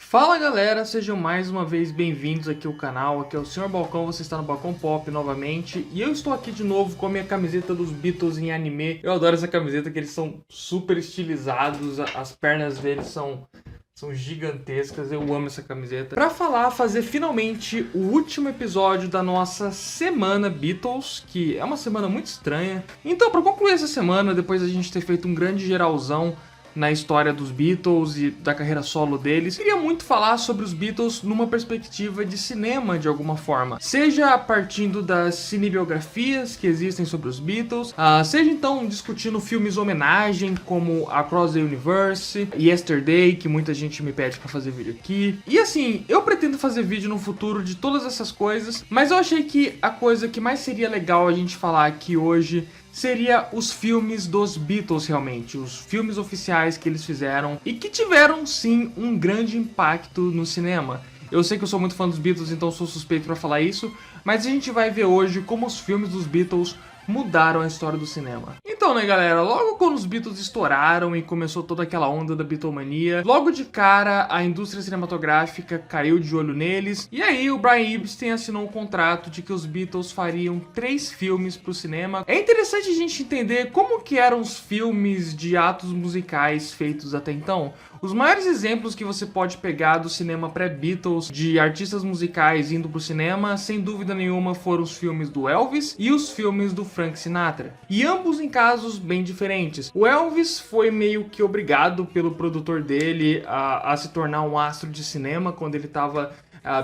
Fala galera, sejam mais uma vez bem-vindos aqui ao canal, aqui é o Sr. Balcão, você está no Balcão Pop novamente e eu estou aqui de novo com a minha camiseta dos Beatles em anime. Eu adoro essa camiseta, que eles são super estilizados, as pernas deles são gigantescas, eu amo essa camiseta. Pra fazer finalmente o último episódio da nossa semana Beatles, que é uma semana muito estranha. Então, pra concluir essa semana, depois da gente ter feito um grande geralzão na história dos Beatles e da carreira solo deles, queria muito falar sobre os Beatles numa perspectiva de cinema de alguma forma, seja partindo das cinebiografias que existem sobre os Beatles, seja então discutindo filmes homenagem como Across the Universe, Yesterday, que muita gente me pede pra fazer vídeo aqui. E assim, eu pretendo fazer vídeo no futuro de todas essas coisas, mas eu achei que a coisa que mais seria legal a gente falar aqui hoje seria os filmes dos Beatles realmente, os filmes oficiais que eles fizeram e que tiveram sim um grande impacto no cinema. Eu sei que eu sou muito fã dos Beatles, então sou suspeito pra falar isso, mas a gente vai ver hoje como os filmes dos Beatles mudaram a história do cinema. Então, né, galera, logo quando os Beatles estouraram e começou toda aquela onda da Beatlemania, logo de cara a indústria cinematográfica caiu de olho neles, e aí o Brian Epstein assinou um contrato de que os Beatles fariam 3 filmes pro cinema. É interessante a gente entender como que eram os filmes de atos musicais feitos até então. Os maiores exemplos que você pode pegar do cinema pré-Beatles, de artistas musicais indo pro cinema, sem dúvida nenhuma foram os filmes do Elvis e os filmes do Frank Sinatra. E ambos em casos bem diferentes. O Elvis foi meio que obrigado pelo produtor dele a se tornar um astro de cinema quando ele estava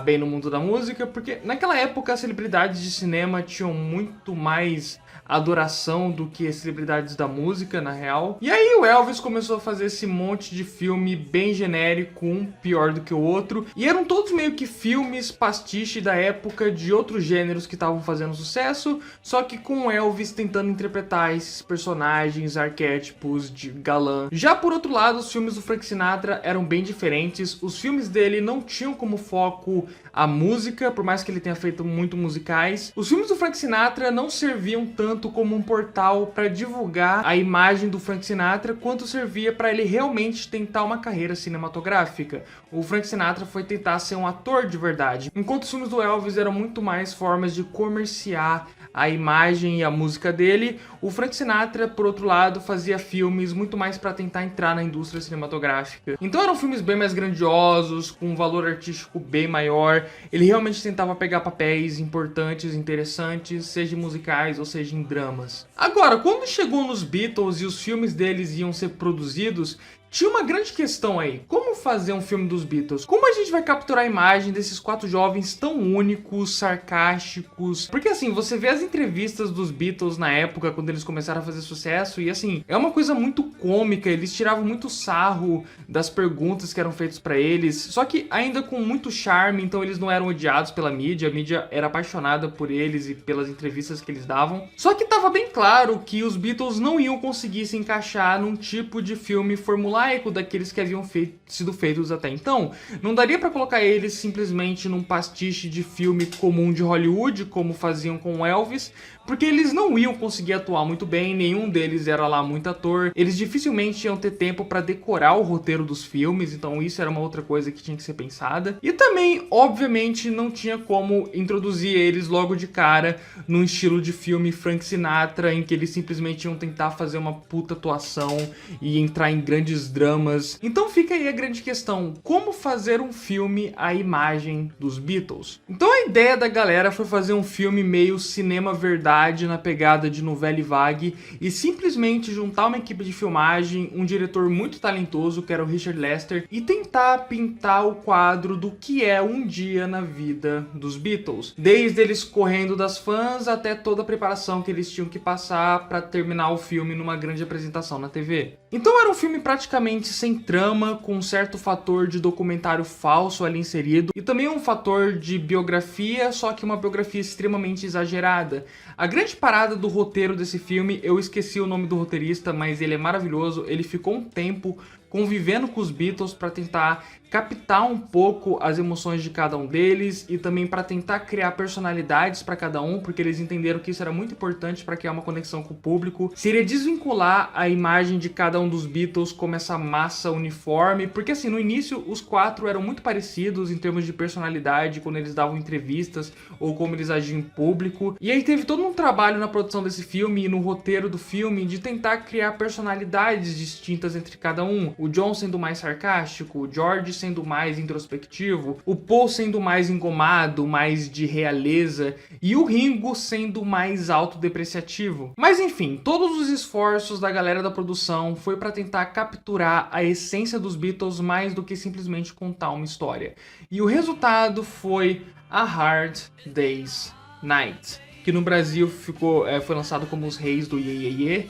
bem no mundo da música, porque naquela época as celebridades de cinema tinham muito mais adoração do que as celebridades da música, na real. E aí o Elvis começou a fazer esse monte de filme bem genérico, um pior do que o outro, e eram todos meio que filmes pastiche da época de outros gêneros que estavam fazendo sucesso, só que com o Elvis tentando interpretar esses personagens, arquétipos de galã. Já por outro lado, os filmes do Frank Sinatra eram bem diferentes. Os filmes dele não tinham como foco a música, por mais que ele tenha feito muito musicais. Os filmes do Frank Sinatra não serviam tanto como um portal para divulgar a imagem do Frank Sinatra, quanto servia para ele realmente tentar uma carreira cinematográfica. O Frank Sinatra foi tentar ser um ator de verdade, enquanto os filmes do Elvis eram muito mais formas de comerciar a imagem e a música dele. O Frank Sinatra, por outro lado, fazia filmes muito mais para tentar entrar na indústria cinematográfica. Então eram filmes bem mais grandiosos, com um valor artístico bem maior. Ele realmente tentava pegar papéis importantes, interessantes, seja musicais ou seja em dramas. Agora, quando chegou nos Beatles e os filmes deles iam ser produzidos, tinha uma grande questão aí. Como fazer um filme dos Beatles? Como a gente vai capturar a imagem desses 4 jovens tão únicos, sarcásticos? Porque assim, você vê as entrevistas dos Beatles na época, quando eles começaram a fazer sucesso, e assim, é uma coisa muito cômica, eles tiravam muito sarro das perguntas que eram feitas pra eles, só que ainda com muito charme, então eles não eram odiados pela mídia, a mídia era apaixonada por eles e pelas entrevistas que eles davam. Só que tava bem claro que os Beatles não iam conseguir se encaixar num tipo de filme formulaico daqueles que haviam sido feitos até então. Não daria pra colocar eles simplesmente num pastiche de filme comum de Hollywood, como faziam com o Elvis, porque eles não iam conseguir atuar muito bem, nenhum deles era lá muito ator, eles dificilmente iam ter tempo pra decorar o roteiro dos filmes, então isso era uma outra coisa que tinha que ser pensada. E também, obviamente, não tinha como introduzir eles logo de cara num estilo de filme Frank Sinatra, em que eles simplesmente iam tentar fazer uma puta atuação e entrar em grandes dramas. Então fica aí a grande questão: como fazer um filme à imagem dos Beatles? Então a ideia da galera foi fazer um filme meio cinema verdade, na pegada de novela vague, e simplesmente juntar uma equipe de filmagem, um diretor muito talentoso, que era o Richard Lester, e tentar pintar o quadro do que é um dia na vida dos Beatles. Desde eles correndo das fãs até toda a preparação que eles tinham que passar para terminar o filme numa grande apresentação na TV. Então era um filme praticamente sem trama, com um certo fator de documentário falso ali inserido, e também um fator de biografia, só que uma biografia extremamente exagerada. A grande parada do roteiro desse filme, eu esqueci o nome do roteirista, mas ele é maravilhoso, ele ficou um tempo convivendo com os Beatles para tentar captar um pouco as emoções de cada um deles e também para tentar criar personalidades para cada um, porque eles entenderam que isso era muito importante para criar uma conexão com o público. Seria desvincular a imagem de cada um dos Beatles como essa massa uniforme, porque assim, no início os 4 eram muito parecidos em termos de personalidade quando eles davam entrevistas ou como eles agiam em público. E aí teve todo um trabalho na produção desse filme e no roteiro do filme de tentar criar personalidades distintas entre cada um. O John sendo mais sarcástico, o George sendo mais introspectivo, o Paul sendo mais engomado, mais de realeza, e o Ringo sendo mais autodepreciativo. Mas enfim, todos os esforços da galera da produção foi para tentar capturar a essência dos Beatles mais do que simplesmente contar uma história. E o resultado foi A Hard Day's Night, que no Brasil foi lançado como Os Reis do Iê Iê Iê.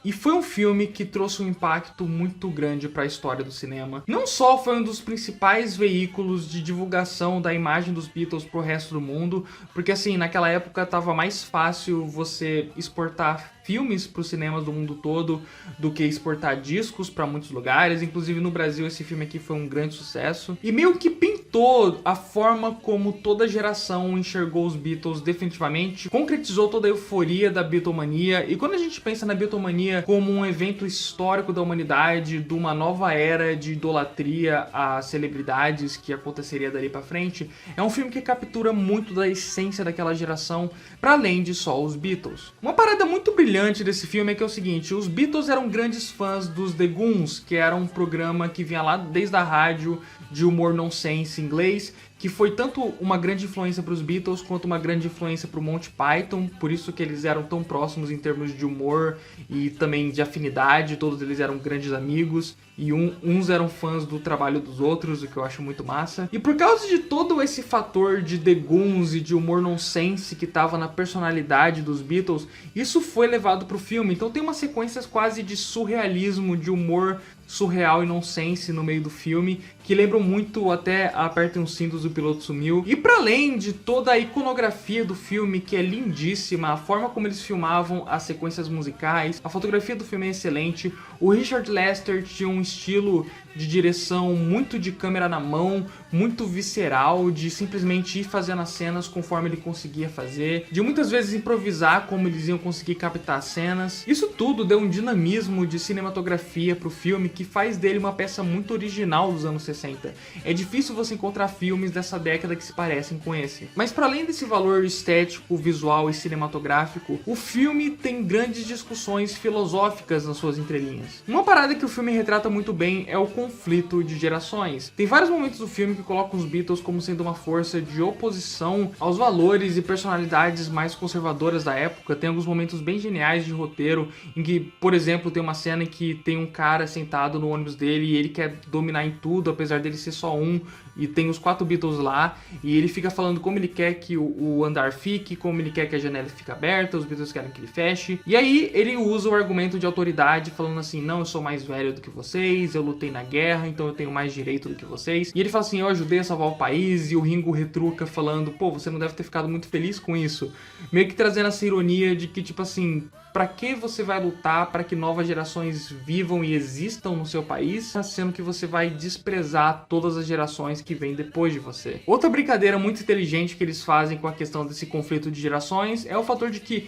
E foi um filme que trouxe um impacto muito grande para a história do cinema. Não só foi um dos principais veículos de divulgação da imagem dos Beatles pro resto do mundo, porque assim, naquela época tava mais fácil você exportar filmes para os cinemas do mundo todo do que exportar discos para muitos lugares. Inclusive no Brasil esse filme aqui foi um grande sucesso e meio que pintou a forma como toda geração enxergou os Beatles definitivamente, concretizou toda a euforia da Beatlemania. E quando a gente pensa na Beatlemania como um evento histórico da humanidade, de uma nova era de idolatria a celebridades que aconteceria dali para frente, é um filme que captura muito da essência daquela geração, para além de só os Beatles. Uma parada muito brilhante desse filme é que é o seguinte: os Beatles eram grandes fãs dos The Goons, que era um programa que vinha lá desde a rádio de humor nonsense inglês, que foi tanto uma grande influência para os Beatles quanto uma grande influência para o Monty Python, por isso que eles eram tão próximos em termos de humor e também de afinidade. Todos eles eram grandes amigos e uns eram fãs do trabalho dos outros, o que eu acho muito massa. E por causa de todo esse fator de The Goons e de humor nonsense que estava na personalidade dos Beatles, isso foi levado para o filme. Então tem umas sequências quase de surrealismo, de humor surreal e nonsense no meio do filme, que lembram muito até Apertem os Cintos, o Piloto Sumiu. E para além de toda a iconografia do filme, que é lindíssima, a forma como eles filmavam as sequências musicais, a fotografia do filme é excelente, o Richard Lester tinha um estilo de direção muito de câmera na mão, muito visceral, de simplesmente ir fazendo as cenas conforme ele conseguia fazer, de muitas vezes improvisar como eles iam conseguir captar as cenas. Isso tudo deu um dinamismo de cinematografia pro filme que faz dele uma peça muito original dos anos 60. É difícil você encontrar filmes dessa década que se parecem com esse. Mas para além desse valor estético, visual e cinematográfico, o filme tem grandes discussões filosóficas nas suas entrelinhas. Uma parada que o filme retrata muito bem é o conflito de gerações. Tem vários momentos do filme que colocam os Beatles como sendo uma força de oposição aos valores e personalidades mais conservadoras da época. Tem alguns momentos bem geniais de roteiro, em que, por exemplo, tem uma cena em que tem um cara sentado no ônibus dele e ele quer dominar em tudo, apesar dele ser só um, e tem os 4 Beatles lá, e ele fica falando como ele quer que o andar fique, como ele quer que a janela fique aberta, os Beatles querem que ele feche. E aí ele usa o argumento de autoridade, falando assim: não, eu sou mais velho do que vocês, eu lutei na guerra, então eu tenho mais direito do que vocês. E ele fala assim: eu ajudei a salvar o país, e o Ringo retruca falando: pô, você não deve ter ficado muito feliz com isso. Meio que trazendo essa ironia de que, tipo assim, pra que você vai lutar para que novas gerações vivam e existam no seu país, sendo que você vai desprezar todas as gerações que vêm depois de você? Outra brincadeira muito inteligente que eles fazem com a questão desse conflito de gerações é o fator de que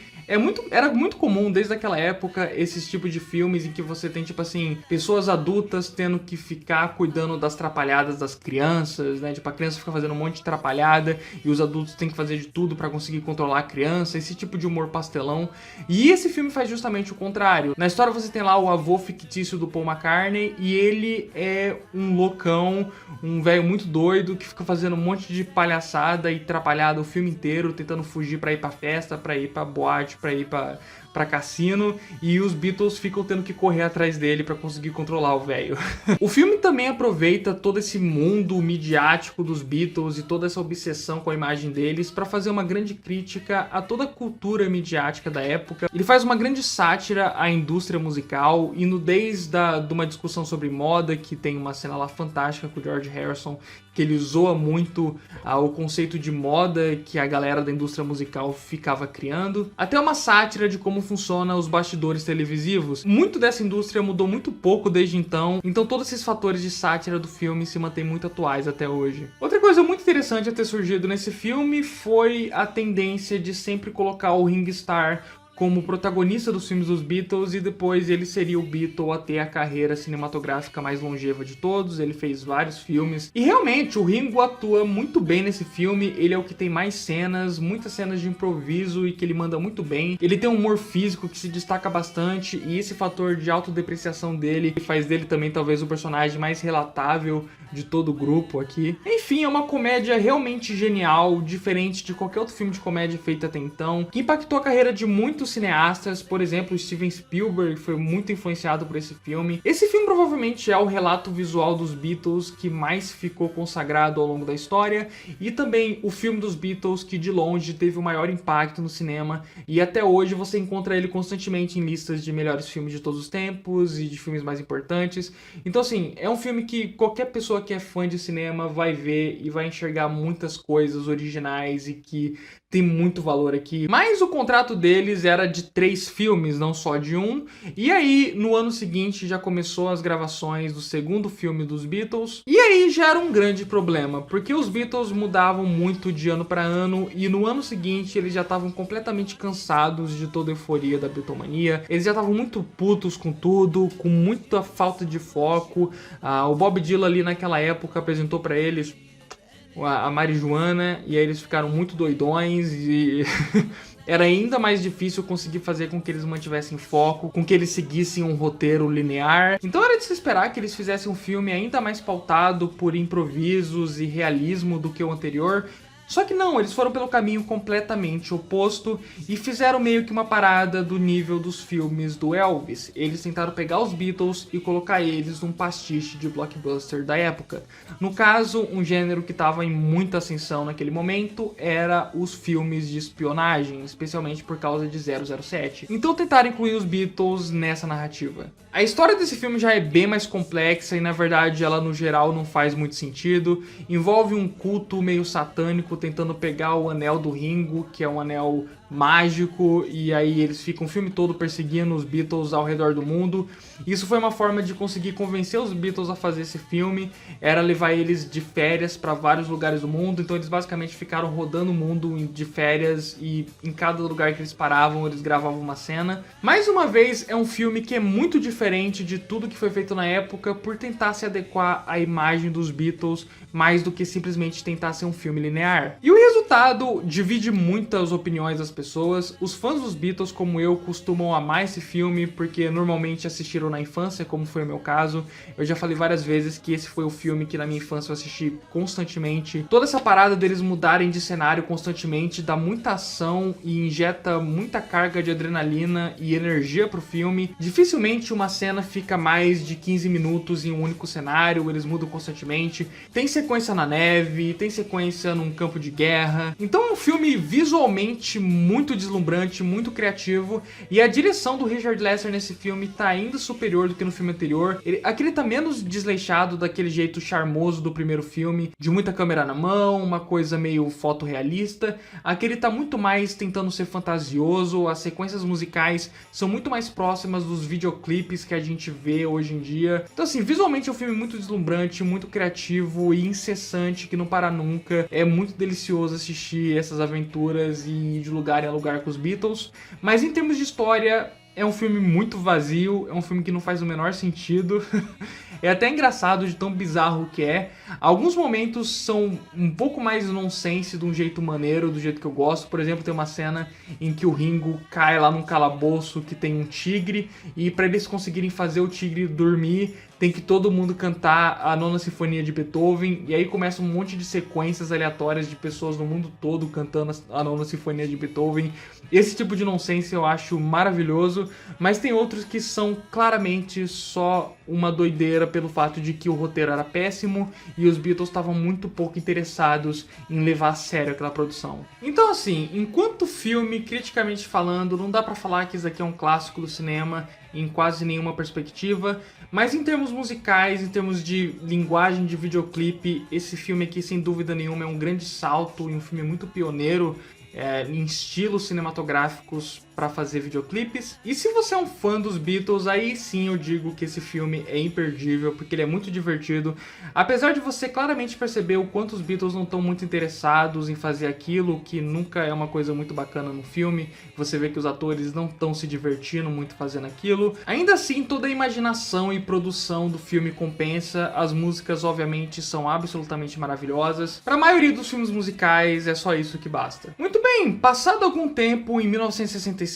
era muito comum desde aquela época esses tipos de filmes em que você tem, tipo assim, pessoas adultas tendo que ficar cuidando das trapalhadas das crianças, né? Tipo, a criança fica fazendo um monte de trapalhada e os adultos têm que fazer de tudo pra conseguir controlar a criança, esse tipo de humor pastelão. E esse filme faz justamente o contrário. Na história você tem lá o avô fictício do Paul McCartney e ele é um loucão, um velho muito doido que fica fazendo um monte de palhaçada e trapalhada o filme inteiro, tentando fugir pra ir pra festa, pra ir pra boate, pra ir pra cassino, e os Beatles ficam tendo que correr atrás dele pra conseguir controlar o velho. O filme também aproveita todo esse mundo midiático dos Beatles e toda essa obsessão com a imagem deles pra fazer uma grande crítica a toda a cultura midiática da época. Ele faz uma grande sátira à indústria musical, indo desde de uma discussão sobre moda, que tem uma cena lá fantástica com o George Harrison, que ele zoa muito o conceito de moda que a galera da indústria musical ficava criando, até uma sátira de como como funciona os bastidores televisivos. Muito dessa indústria mudou muito pouco desde então todos esses fatores de sátira do filme se mantêm muito atuais até hoje. Outra coisa muito interessante a ter surgido nesse filme foi a tendência de sempre colocar o Ringo Starr como protagonista dos filmes dos Beatles, e depois ele seria o Beatle a ter a carreira cinematográfica mais longeva de todos. Ele fez vários filmes, e realmente o Ringo atua muito bem nesse filme. Ele é o que tem mais cenas, muitas cenas de improviso, e que ele manda muito bem. Ele tem um humor físico que se destaca bastante, e esse fator de autodepreciação dele faz dele também talvez o personagem mais relatável de todo o grupo aqui. Enfim, é uma comédia realmente genial, diferente de qualquer outro filme de comédia feito até então, que impactou a carreira de muitos cineastas. Por exemplo, Steven Spielberg foi muito influenciado por esse filme. Esse filme provavelmente é o relato visual dos Beatles que mais ficou consagrado ao longo da história, e também o filme dos Beatles que de longe teve o maior impacto no cinema, e até hoje você encontra ele constantemente em listas de melhores filmes de todos os tempos e de filmes mais importantes. Então assim, é um filme que qualquer pessoa que é fã de cinema vai ver e vai enxergar muitas coisas originais e que tem muito valor aqui. Mas o contrato deles era de 3 filmes, não só de um. E aí, no ano seguinte, já começou as gravações do segundo filme dos Beatles. E aí já era um grande problema, porque os Beatles mudavam muito de ano para ano, e no ano seguinte eles já estavam completamente cansados de toda a euforia da Beatlemania. Eles já estavam muito putos com tudo, com muita falta de foco. O Bob Dylan ali naquela época apresentou para eles a marijuana, e aí eles ficaram muito doidões, e era ainda mais difícil conseguir fazer com que eles mantivessem foco, com que eles seguissem um roteiro linear. Então era de se esperar que eles fizessem um filme ainda mais pautado por improvisos e realismo do que o anterior. Só que não, eles foram pelo caminho completamente oposto e fizeram meio que uma parada do nível dos filmes do Elvis. Eles tentaram pegar os Beatles e colocar eles num pastiche de blockbuster da época. No caso, um gênero que estava em muita ascensão naquele momento era os filmes de espionagem, especialmente por causa de 007. Então tentaram incluir os Beatles nessa narrativa. A história desse filme já é bem mais complexa e na verdade ela no geral não faz muito sentido. Envolve um culto meio satânico tentando pegar o anel do Ringo, que é um anel mágico, e aí eles ficam o filme todo perseguindo os Beatles ao redor do mundo. Isso foi uma forma de conseguir convencer os Beatles a fazer esse filme, era levar eles de férias para vários lugares do mundo. Então eles basicamente ficaram rodando o mundo de férias, e em cada lugar que eles paravam eles gravavam uma cena. Mais uma vez, é um filme que é muito diferente de tudo que foi feito na época, por tentar se adequar à imagem dos Beatles, mais do que simplesmente tentar ser um filme linear. E o resultado divide muitas opiniões das pessoas. Os fãs dos Beatles, como eu, costumam amar esse filme porque normalmente assistiram na infância, como foi o meu caso. Eu já falei várias vezes que esse foi o filme que na minha infância eu assisti constantemente. Toda essa parada deles mudarem de cenário constantemente dá muita ação e injeta muita carga de adrenalina e energia pro filme. Dificilmente uma cena fica mais de 15 minutos em um único cenário, eles mudam constantemente. Tem sequência na neve, tem sequência num campo de guerra. Então é um filme visualmente muito deslumbrante, muito criativo, e a direção do Richard Lester nesse filme tá ainda superior do que no filme anterior. Aqui ele tá menos desleixado daquele jeito charmoso do primeiro filme, de muita câmera na mão, uma coisa meio fotorrealista. Aqui ele tá muito mais tentando ser fantasioso, as sequências musicais são muito mais próximas dos videoclipes que a gente vê hoje em dia. Então assim, visualmente é um filme muito deslumbrante, muito criativo e incessante, que não para nunca. É muito delicioso assistir essas aventuras e ir de lugar em lugar com os Beatles. Mas em termos de história, é um filme muito vazio, é um filme que não faz o menor sentido. É até engraçado de tão bizarro que é. Alguns momentos são um pouco mais nonsense, de um jeito maneiro, do jeito que eu gosto. Por exemplo, tem uma cena em que o Ringo cai lá num calabouço que tem um tigre, e para eles conseguirem fazer o tigre dormir, tem que todo mundo cantar a Nona Sinfonia de Beethoven, e aí começa um monte de sequências aleatórias de pessoas no mundo todo cantando a Nona Sinfonia de Beethoven. Esse tipo de nonsense eu acho maravilhoso, mas tem outros que são claramente só uma doideira pelo fato de que o roteiro era péssimo e os Beatles estavam muito pouco interessados em levar a sério aquela produção. Então assim, enquanto filme, criticamente falando, não dá pra falar que isso aqui é um clássico do cinema em quase nenhuma perspectiva, mas em termos musicais, em termos de linguagem de videoclipe, esse filme aqui sem dúvida nenhuma é um grande salto e um filme muito pioneiro. em estilos cinematográficos para fazer videoclipes. E se você é um fã dos Beatles, aí sim eu digo que esse filme é imperdível, porque ele é muito divertido. Apesar de você claramente perceber o quanto os Beatles não estão muito interessados em fazer aquilo, que nunca é uma coisa muito bacana no filme, você vê que os atores não estão se divertindo muito fazendo aquilo. Ainda assim, toda a imaginação e produção do filme compensa, as músicas obviamente são absolutamente maravilhosas. Para a maioria dos filmes musicais é só isso que basta. Muito bem, passado algum tempo, em 1967,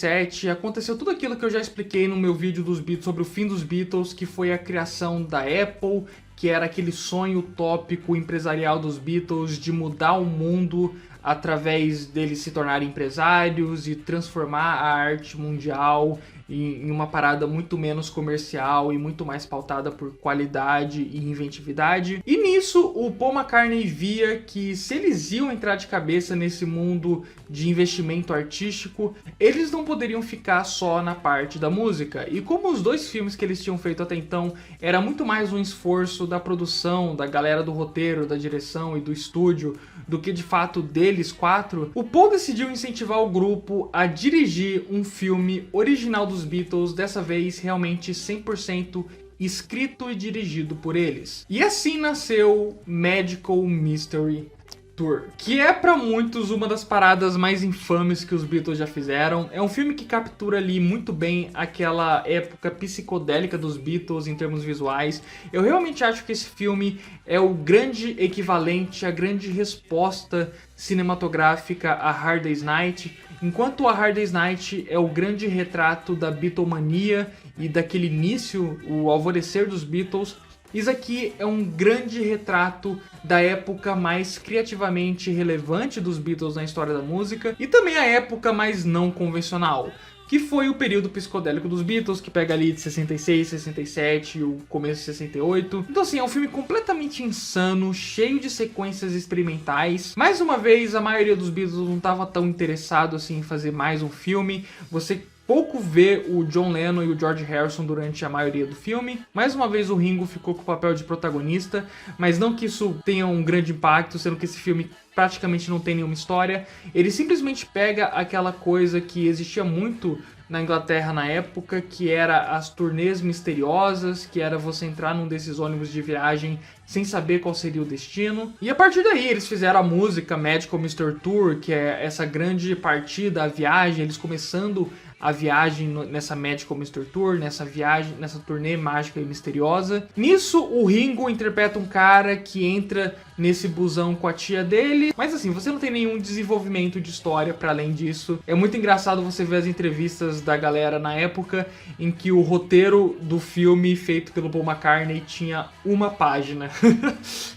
aconteceu tudo aquilo que eu já expliquei no meu vídeo dos Beatles sobre o fim dos Beatles, que foi a criação da Apple, que era aquele sonho utópico empresarial dos Beatles de mudar o mundo através deles se tornarem empresários e transformar a arte mundial em uma parada muito menos comercial e muito mais pautada por qualidade e inventividade. E nisso o Paul McCartney via que se eles iam entrar de cabeça nesse mundo de investimento artístico, eles não poderiam ficar só na parte da música. E como os dois filmes que eles tinham feito até então era muito mais um esforço da produção, da galera do roteiro, da direção e do estúdio, do que de fato deles quatro, o Paul decidiu incentivar o grupo a dirigir um filme original dos Beatles, dessa vez realmente 100% escrito e dirigido por eles. E assim nasceu Magical Mystery Tour, que é pra muitos uma das paradas mais infames que os Beatles já fizeram. É um filme que captura ali muito bem aquela época psicodélica dos Beatles em termos visuais. Eu realmente acho que esse filme é o grande equivalente, a grande resposta cinematográfica a Hard Day's Night, enquanto a Hard Day's Night é o grande retrato da Beatlemania e daquele início, o alvorecer dos Beatles. Isso aqui é um grande retrato da época mais criativamente relevante dos Beatles na história da música e também a época mais não convencional, que foi o período psicodélico dos Beatles, que pega ali de 66, 67 e o começo de 68. Então assim, é um filme completamente insano, cheio de sequências experimentais. Mais uma vez, a maioria dos Beatles não estava tão interessado assim em fazer mais um filme. Você pouco vê o John Lennon e o George Harrison durante a maioria do filme. Mais uma vez o Ringo ficou com o papel de protagonista, mas não que isso tenha um grande impacto, sendo que esse filme praticamente não tem nenhuma história. Ele simplesmente pega aquela coisa que existia muito na Inglaterra na época, que era as turnês misteriosas, que era você entrar num desses ônibus de viagem sem saber qual seria o destino. E a partir daí eles fizeram a música Magical Mystery Tour, que é essa grande partida, a viagem, eles começando a viagem nessa Magical Mystery Tour, nessa viagem, nessa turnê mágica e misteriosa. Nisso, o Ringo interpreta um cara que entra nesse busão com a tia dele, mas assim, você não tem nenhum desenvolvimento de história para além disso. É muito engraçado você ver as entrevistas da galera na época em que o roteiro do filme feito pelo Paul McCartney tinha uma página.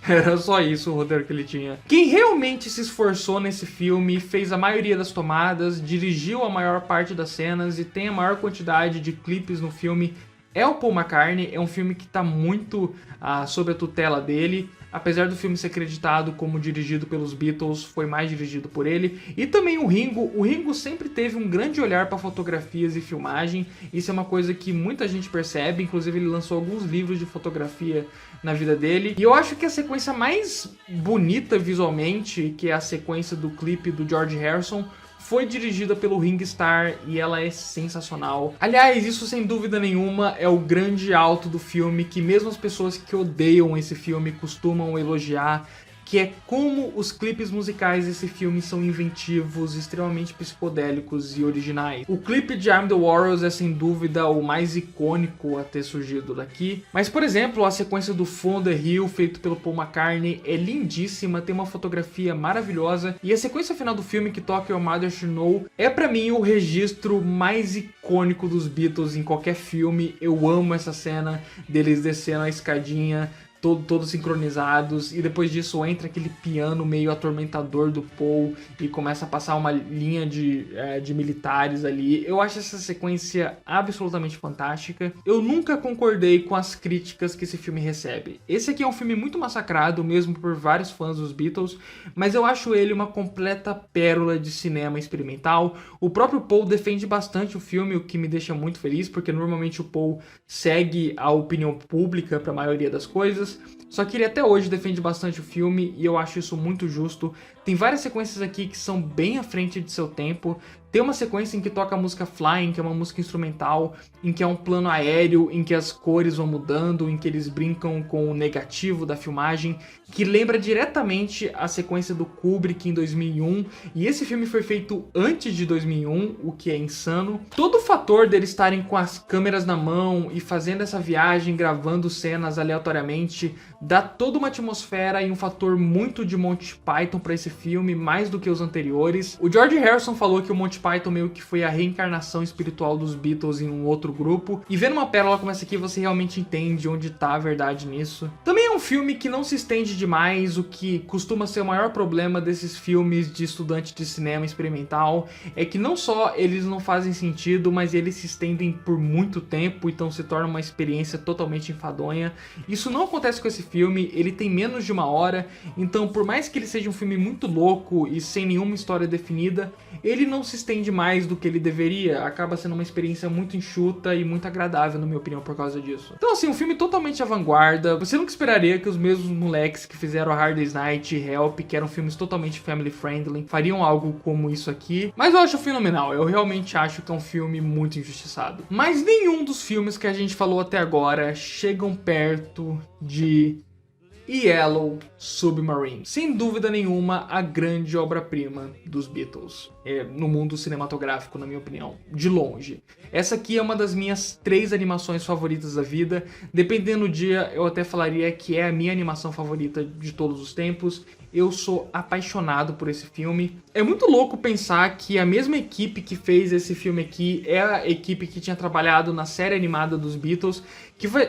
Era só isso o roteiro que ele tinha. Quem realmente se esforçou nesse filme, fez a maioria das tomadas, dirigiu a maior parte das cenas e tem a maior quantidade de clipes no filme é o Paul McCartney. É um filme que está muito sob a tutela dele. Apesar do filme ser acreditado como dirigido pelos Beatles, foi mais dirigido por ele. E também o Ringo. O Ringo sempre teve um grande olhar para fotografias e filmagem. Isso é uma coisa que muita gente percebe. Inclusive ele lançou alguns livros de fotografia na vida dele. E eu acho que a sequência mais bonita visualmente, que é a sequência do clipe do George Harrison, foi dirigida pelo Ringo Starr e ela é sensacional. Aliás, isso sem dúvida nenhuma é o grande alto do filme, que mesmo as pessoas que odeiam esse filme costumam elogiar, que é como os clipes musicais desse filme são inventivos, extremamente psicodélicos e originais. O clipe de I'm the Warriors é sem dúvida o mais icônico a ter surgido daqui, mas por exemplo, a sequência do Fall on the Hill, feito pelo Paul McCartney, é lindíssima, tem uma fotografia maravilhosa, e a sequência final do filme, que toca Your Mother Should Know, é pra mim o registro mais icônico dos Beatles em qualquer filme. Eu amo essa cena deles descendo a escadinha, todos sincronizados, e depois disso entra aquele piano meio atormentador do Paul e começa a passar uma linha de militares ali. Eu acho essa sequência absolutamente fantástica. Eu nunca concordei com as críticas que esse filme recebe. Esse aqui é um filme muito massacrado, mesmo por vários fãs dos Beatles, mas eu acho ele uma completa pérola de cinema experimental. O próprio Paul defende bastante o filme, o que me deixa muito feliz, porque normalmente o Paul segue a opinião pública para a maioria das coisas. anteriores, só que ele até hoje defende bastante o filme e eu acho isso muito justo. Tem várias sequências aqui que são bem à frente de seu tempo. Tem uma sequência em que toca a música Flying, que é uma música instrumental, em que é um plano aéreo, em que as cores vão mudando, em que eles brincam com o negativo da filmagem, que lembra diretamente a sequência do Kubrick em 2001, e esse filme foi feito antes de 2001, o que é insano. Todo o fator deles estarem com as câmeras na mão e fazendo essa viagem, gravando cenas aleatoriamente, dá toda uma atmosfera e um fator muito de Monty Python para esse filme, mais do que os anteriores. O George Harrison falou que o Monty Python meio que foi a reencarnação espiritual dos Beatles em um outro grupo, e vendo uma pérola como essa aqui você realmente entende onde tá a verdade nisso. Também é um filme que não se estende demais, o que costuma ser o maior problema desses filmes de estudante de cinema experimental, é que não só eles não fazem sentido, mas eles se estendem por muito tempo, então se torna uma experiência totalmente enfadonha. Isso não acontece com esse filme, ele tem menos de 1 hora, então por mais que ele seja um filme muito louco e sem nenhuma história definida, ele não se estende mais do que ele deveria, acaba sendo uma experiência muito enxuta e muito agradável, na minha opinião, por causa disso. Então assim, um filme totalmente à vanguarda, você nunca esperaria que os mesmos moleques que fizeram A Hard Day's Night e Help, que eram filmes totalmente family friendly, fariam algo como isso aqui, mas eu acho fenomenal, eu realmente acho que é um filme muito injustiçado. Mas nenhum dos filmes que a gente falou até agora chegam perto de Yellow Submarine. Sem dúvida nenhuma, a grande obra-prima dos Beatles. No mundo cinematográfico, na minha opinião. De longe. Essa aqui é uma das minhas 3 animações favoritas da vida. Dependendo do dia, eu até falaria que é a minha animação favorita de todos os tempos. Eu sou apaixonado por esse filme. É muito louco pensar que a mesma equipe que fez esse filme aqui é a equipe que tinha trabalhado na série animada dos Beatles, que foi,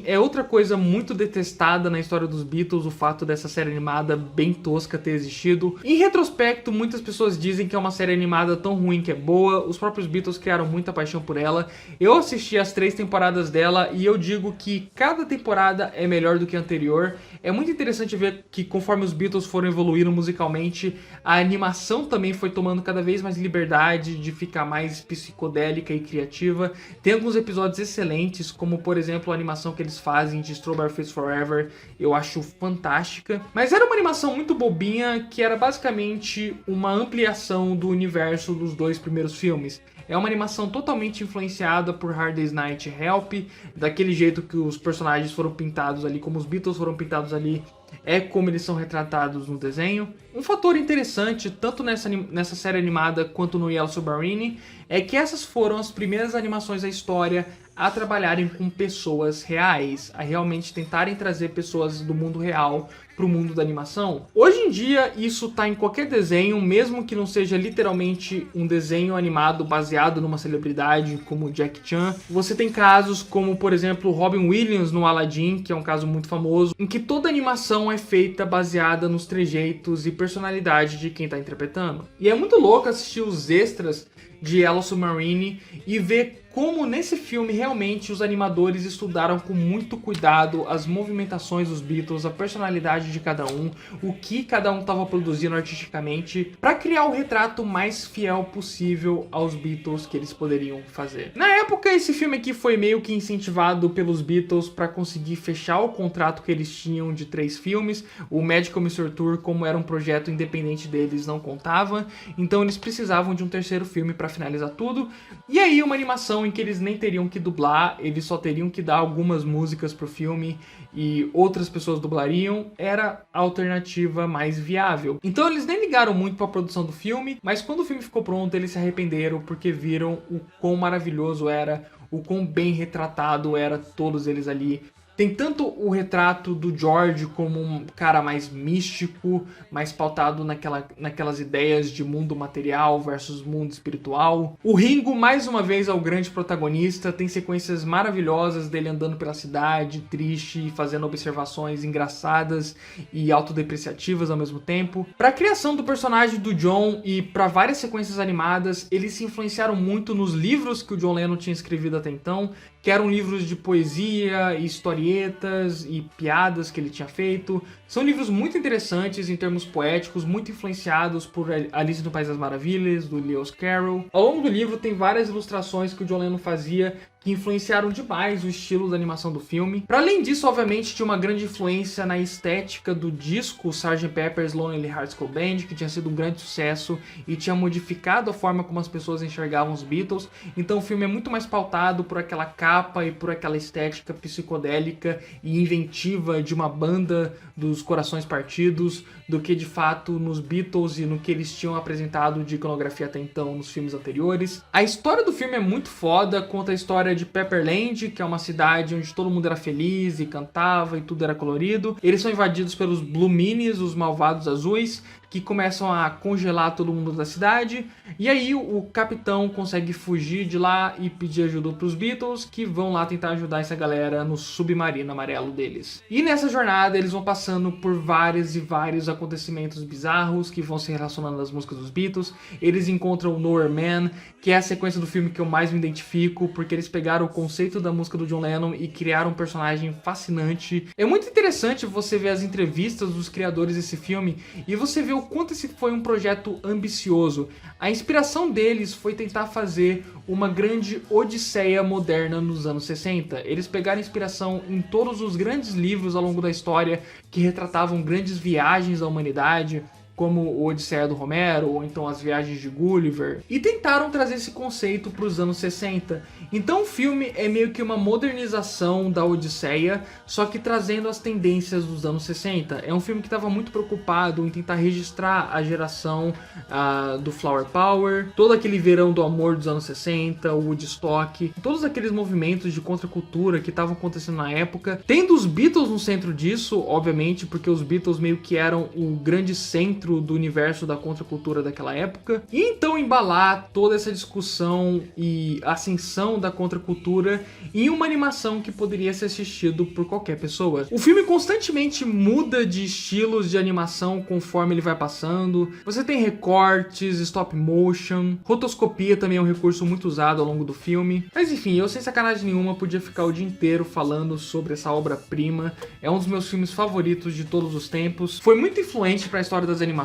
é outra coisa muito detestada na história dos Beatles, o fato dessa série animada bem tosca ter existido. Em retrospecto, muitas pessoas dizem que é uma série animada tão ruim que é boa, os próprios Beatles criaram muita paixão por ela. Eu assisti as 3 temporadas dela e eu digo que cada temporada é melhor do que a anterior. É muito interessante ver que conforme os Beatles foram evoluindo musicalmente, a animação também foi tomando cada vez mais liberdade de ficar mais psicodélica e criativa. Tem alguns episódios excelentes, como por exemplo a animação que eles fazem de Strawberry Fields Forever, eu acho fantástica. Mas era uma animação muito bobinha, que era basicamente uma ampliação do universo dos 2 primeiros filmes. É uma animação totalmente influenciada por Hard Day's Night e Help, daquele jeito que os personagens foram pintados ali, como os Beatles foram pintados ali, é como eles são retratados no desenho. Um fator interessante, tanto nessa série animada quanto no Yellow Submarine, é que essas foram as primeiras animações da história a trabalharem com pessoas reais, a realmente tentarem trazer pessoas do mundo real para o mundo da animação. Hoje em dia isso tá em qualquer desenho, mesmo que não seja literalmente um desenho animado baseado numa celebridade como Jack Chan. Você tem casos como, por exemplo, Robin Williams no Aladdin, que é um caso muito famoso, em que toda a animação é feita baseada nos trejeitos e personalidade de quem tá interpretando. E é muito louco assistir os extras de Yellow Submarine e ver como nesse filme realmente os animadores estudaram com muito cuidado as movimentações dos Beatles, a personalidade de cada um, o que cada um estava produzindo artisticamente, para criar o retrato mais fiel possível aos Beatles que eles poderiam fazer. Na época, esse filme aqui foi meio que incentivado pelos Beatles para conseguir fechar o contrato que eles tinham de 3 filmes. O Magical Mystery Tour, como era um projeto independente deles, não contava, então eles precisavam de um 3º filme para finalizar tudo. E aí uma animação em que eles nem teriam que dublar, eles só teriam que dar algumas músicas pro filme e outras pessoas dublariam, era a alternativa mais viável. Então eles nem ligaram muito pra produção do filme, mas quando o filme ficou pronto eles se arrependeram porque viram o quão maravilhoso era, o quão bem retratado era todos eles ali. Tem tanto o retrato do George como um cara mais místico, mais pautado naquelas ideias de mundo material versus mundo espiritual. O Ringo, mais uma vez, é o grande protagonista, tem sequências maravilhosas dele andando pela cidade, triste, fazendo observações engraçadas e autodepreciativas ao mesmo tempo. Para a criação do personagem do John e para várias sequências animadas, eles se influenciaram muito nos livros que o John Lennon tinha escrevido até então, que eram livros de poesia, historietas e piadas que ele tinha feito. São livros muito interessantes em termos poéticos, muito influenciados por Alice no País das Maravilhas, do Lewis Carroll. Ao longo do livro tem várias ilustrações que o John Lennon fazia que influenciaram demais o estilo da animação do filme. Para além disso, obviamente, tinha uma grande influência na estética do disco Sgt. Pepper's Lonely Hearts Club Band, que tinha sido um grande sucesso e tinha modificado a forma como as pessoas enxergavam os Beatles. Então o filme é muito mais pautado por aquela capa e por aquela estética psicodélica e inventiva de uma banda dos corações partidos do que de fato nos Beatles e no que eles tinham apresentado de iconografia até então nos filmes anteriores. A história do filme é muito foda, conta a história de Pepperland, que é uma cidade onde todo mundo era feliz e cantava e tudo era colorido. Eles são invadidos pelos Blue Minis, os malvados azuis, que começam a congelar todo mundo da cidade. E aí o capitão consegue fugir de lá e pedir ajuda para os Beatles, que vão lá tentar ajudar essa galera no submarino amarelo deles. E nessa jornada eles vão passando por vários e vários acontecimentos bizarros que vão se relacionando às músicas dos Beatles. Eles encontram o Nowhere Man, que é a sequência do filme que eu mais me identifico, porque eles pegaram o conceito da música do John Lennon e criaram um personagem fascinante. É muito interessante você ver as entrevistas dos criadores desse filme e você vê o quanto esse foi um projeto ambicioso. A inspiração deles foi tentar fazer uma grande odisseia moderna nos anos 60. Eles pegaram inspiração em todos os grandes livros ao longo da história que retratavam grandes viagens da humanidade, como o Odisseia do Homero, ou então as Viagens de Gulliver, e tentaram trazer esse conceito para os anos 60. Então o filme é meio que uma modernização da Odisseia, só que trazendo as tendências dos anos 60. É um filme que estava muito preocupado em tentar registrar a geração do Flower Power, todo aquele verão do amor dos anos 60, o Woodstock, todos aqueles movimentos de contracultura que estavam acontecendo na época, tendo os Beatles no centro disso, obviamente, porque os Beatles meio que eram o grande centro do universo da contracultura daquela época, e então embalar toda essa discussão e ascensão da contracultura em uma animação que poderia ser assistido por qualquer pessoa. O filme constantemente muda de estilos de animação conforme ele vai passando. Você tem recortes, stop motion, rotoscopia também é um recurso muito usado ao longo do filme. Mas enfim, eu sem sacanagem nenhuma podia ficar o dia inteiro falando sobre essa obra-prima. É um dos meus filmes favoritos de todos os tempos. Foi muito influente para a história das animações.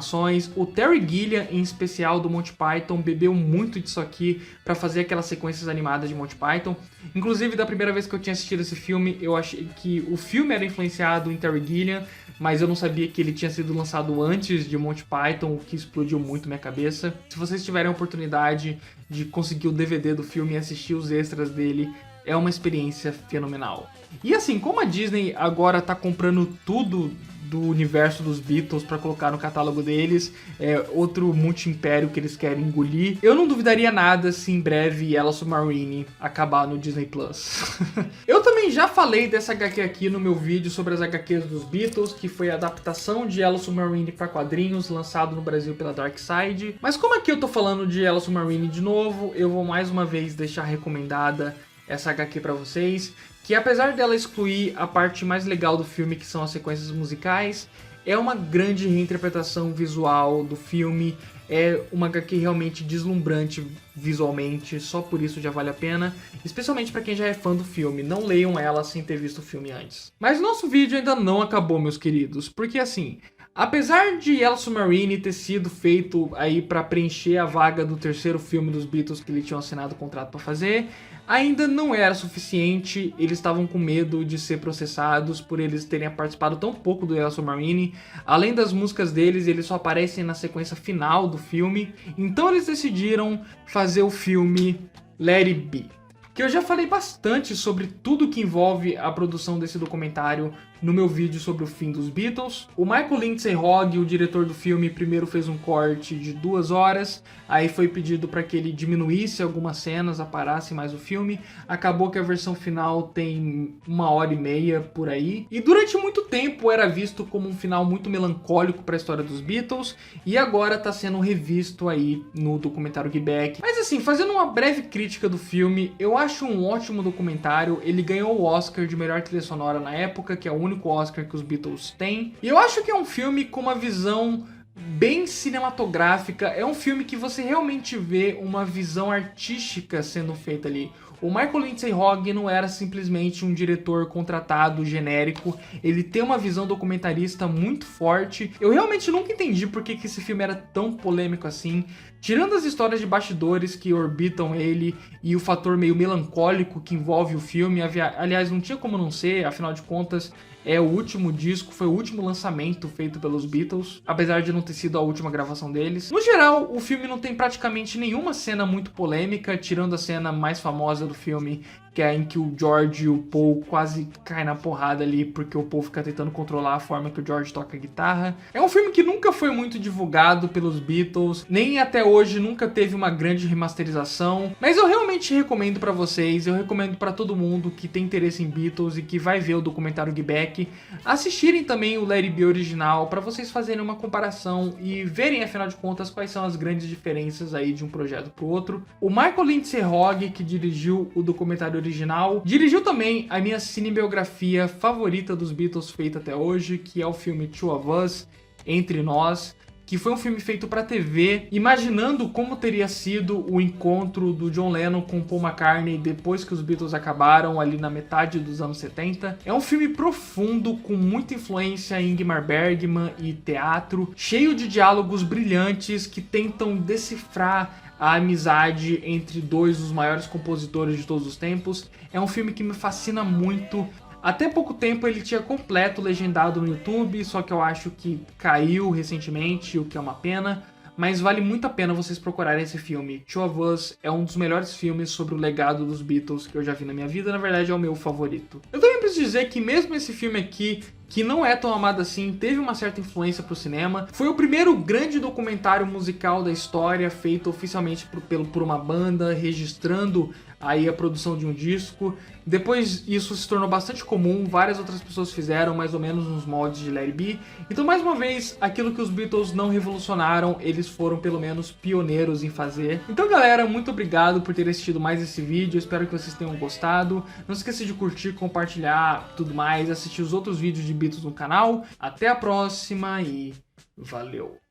O Terry Gilliam, em especial do Monty Python, bebeu muito disso aqui para fazer aquelas sequências animadas de Monty Python. Inclusive, da primeira vez que eu tinha assistido esse filme, eu achei que o filme era influenciado em Terry Gilliam, mas eu não sabia que ele tinha sido lançado antes de Monty Python, o que explodiu muito minha cabeça. Se vocês tiverem a oportunidade de conseguir o DVD do filme e assistir os extras dele, é uma experiência fenomenal. E assim, como a Disney agora tá comprando tudo do universo dos Beatles para colocar no catálogo deles, é outro multi-império que eles querem engolir, eu não duvidaria nada se em breve Yellow Submarine acabar no Disney Plus. Eu também já falei dessa HQ aqui no meu vídeo sobre as HQs dos Beatles, que foi a adaptação de Yellow Submarine para quadrinhos, lançado no Brasil pela Dark Side. Mas como aqui eu tô falando de Yellow Submarine de novo, eu vou mais uma vez deixar recomendada essa HQ para vocês, que apesar dela excluir a parte mais legal do filme, que são as sequências musicais, é uma grande reinterpretação visual do filme, é uma HQ realmente deslumbrante visualmente, só por isso já vale a pena, especialmente para quem já é fã do filme. Não leiam ela sem ter visto o filme antes. Mas nosso vídeo ainda não acabou, meus queridos, porque assim, apesar de Yellow Submarine ter sido feito aí para preencher a vaga do terceiro filme dos Beatles que eles tinham assinado o contrato para fazer, ainda não era suficiente. Eles estavam com medo de ser processados por eles terem participado tão pouco do Yellow Submarine. Além das músicas deles, eles só aparecem na sequência final do filme. Então eles decidiram fazer o filme Let It Be, que eu já falei bastante sobre tudo que envolve a produção desse documentário no meu vídeo sobre o fim dos Beatles. O Michael Lindsay Hogg, o diretor do filme, primeiro fez um corte de 2 horas, aí foi pedido para que ele diminuísse algumas cenas, aparasse mais o filme. Acabou que a versão final tem 1h30 por aí. E durante muito tempo era visto como um final muito melancólico para a história dos Beatles, e agora está sendo revisto aí no documentário Get Back. Mas assim, fazendo uma breve crítica do filme, eu acho um ótimo documentário. Ele ganhou o Oscar de melhor trilha sonora na época, que é o único Oscar que os Beatles têm. E eu acho que é um filme com uma visão bem cinematográfica. É um filme que você realmente vê uma visão artística sendo feita ali. O Michael Lindsay Hogg não era simplesmente um diretor contratado genérico, ele tem uma visão documentarista muito forte. Eu realmente nunca entendi por que esse filme era tão polêmico assim. Tirando as histórias de bastidores que orbitam ele e o fator meio melancólico que envolve o filme, aliás, não tinha como não ser, afinal de contas, é o último disco, foi o último lançamento feito pelos Beatles, apesar de não ter sido a última gravação deles. No geral, o filme não tem praticamente nenhuma cena muito polêmica, tirando a cena mais famosa do filme, que é em que o George e o Paul quase caem na porrada ali, porque o Paul fica tentando controlar a forma que o George toca a guitarra. É um filme que nunca foi muito divulgado pelos Beatles, nem até hoje nunca teve uma grande remasterização, mas eu realmente recomendo pra vocês, eu recomendo pra todo mundo que tem interesse em Beatles e que vai ver o documentário Get Back, assistirem também o Let It Be original, pra vocês fazerem uma comparação e verem, afinal de contas, quais são as grandes diferenças aí de um projeto pro outro. O Michael Lindsay Hogg, que dirigiu o documentário original, dirigiu também a minha cinebiografia favorita dos Beatles feita até hoje, que é o filme Two of Us, Entre Nós, que foi um filme feito para TV, imaginando como teria sido o encontro do John Lennon com Paul McCartney depois que os Beatles acabaram, ali na metade dos anos 70. É um filme profundo, com muita influência em Ingmar Bergman e teatro, cheio de diálogos brilhantes que tentam decifrar a amizade entre dois dos maiores compositores de todos os tempos. É um filme que me fascina muito. Até pouco tempo ele tinha completo legendado no YouTube, só que eu acho que caiu recentemente, o que é uma pena. Mas vale muito a pena vocês procurarem esse filme. Two of Us é um dos melhores filmes sobre o legado dos Beatles que eu já vi na minha vida, na verdade é o meu favorito. Eu também preciso dizer que mesmo esse filme aqui, que não é tão amado assim, teve uma certa influência pro cinema. Foi o primeiro grande documentário musical da história, feito oficialmente por uma banda, registrando aí a produção de um disco. Depois isso se tornou bastante comum, várias outras pessoas fizeram mais ou menos nos moldes de Let It Be. Então, mais uma vez, aquilo que os Beatles não revolucionaram, eles foram pelo menos pioneiros em fazer. Então, galera, muito obrigado por ter assistido mais esse vídeo, espero que vocês tenham gostado. Não esqueça de curtir, compartilhar, tudo mais, assistir os outros vídeos de Beatles no canal. Até a próxima e valeu!